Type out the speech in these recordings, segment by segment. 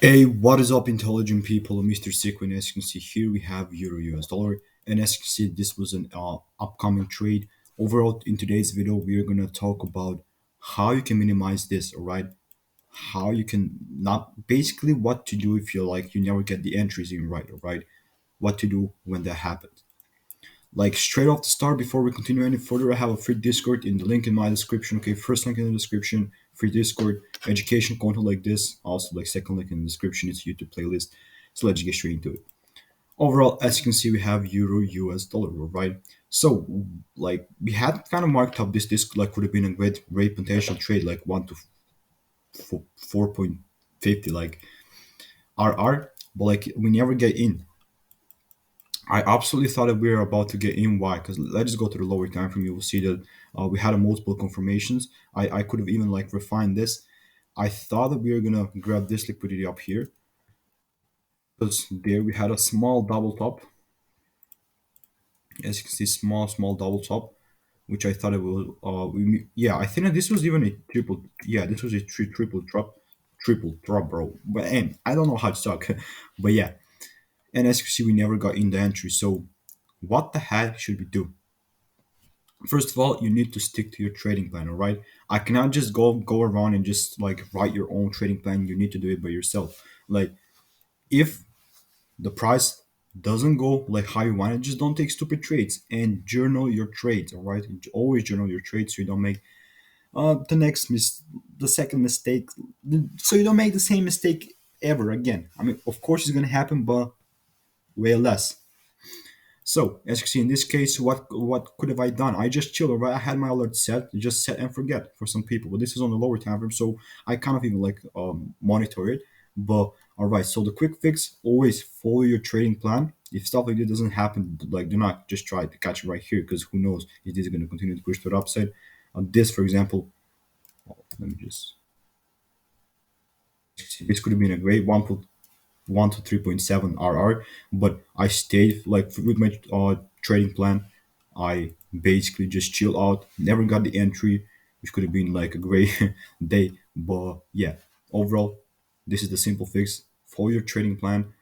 Hey, what is up, intelligent people? Mr. Sicko, and as you can see here, we have Euro US dollar. And as you can see, this was an upcoming trade. Overall, in today's video, we are going to talk about how you can minimize this, all right? How you can not basically what to do if you never get the entries in right, all right? What to do when that happens. Like straight off the start, before we continue any further, I have a free Discord in the link in my description. Okay, first link in the description, free Discord, education content like this. Also, like second link in the description, it's YouTube playlist. So let's get straight into it. Overall, as you can see, we have Euro US dollar, right? So like we had kind of marked up this like would have been a great potential trade, like 4.50 like RR, but like we never get in. I absolutely thought that we were about to get in. Why? Because let's go to the lower time frame. You will see that we had a multiple confirmations. I could have even like refined this. I thought that we were gonna grab this liquidity up here because there we had a small double top. As you can see, small double top, which I thought it will. Yeah, I think that this was even a triple. Yeah, this was a triple drop, bro. But and I don't know how to talk, but yeah. And as you can see, we never got in the entry. So what the heck should we do? First of all, you need to stick to your trading plan, all right? I cannot just go around and just like write your own trading plan. You need to do it by yourself. Like if the price doesn't go like how you want it, just don't take stupid trades and journal your trades, all right? Always journal your trades so you don't make the second mistake, so you don't make the same mistake ever again. I mean, of course it's gonna happen, but way less. So as you see in this case, what could have I done? I just chilled, right? I had my alert set, just set and forget for some people. But this is on the lower time frame, so I kind of even like monitor it. But all right, so the quick fix: always follow your trading plan. If stuff like this doesn't happen, like do not just try to catch it right here because who knows if this is going to continue to push to the upside. This, for example, let me just see, this could have been a great 1 to 3.7 RR, but I stayed like with my trading plan. I basically just chill out, never got the entry, which could have been like a great day. But yeah, overall, this is the simple fix. Follow your trading plan.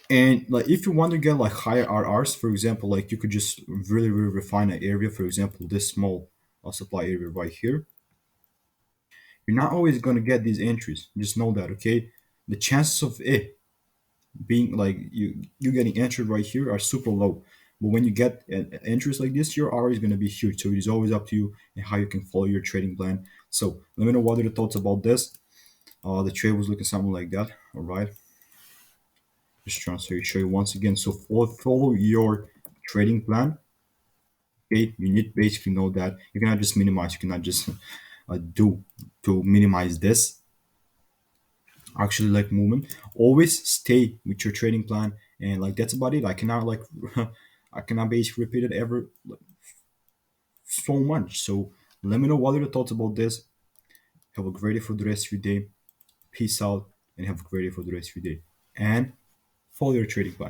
And like if you want to get like higher RRs, for example, like you could just really refine an area. For example, this small supply area right here. You're not always gonna get these entries. Just know that, okay? The chances of it being like you getting entered right here are super low. But when you get entries like this, your R is going to be huge. So it is always up to you and how you can follow your trading plan. So let me know what are the thoughts about this. The trade was looking something like that. All right, just trying to show you once again. So follow your trading plan. Okay, you need to basically know that you cannot just minimize. You cannot just do to minimize this actually like movement. Always stay with your trading plan, and like that's about it. I cannot like I cannot basically repeat it ever like, so much. So let me know what are your thoughts about this. Have a great day for the rest of your day. Peace out and have a great day for the rest of your day. And follow your trading plan.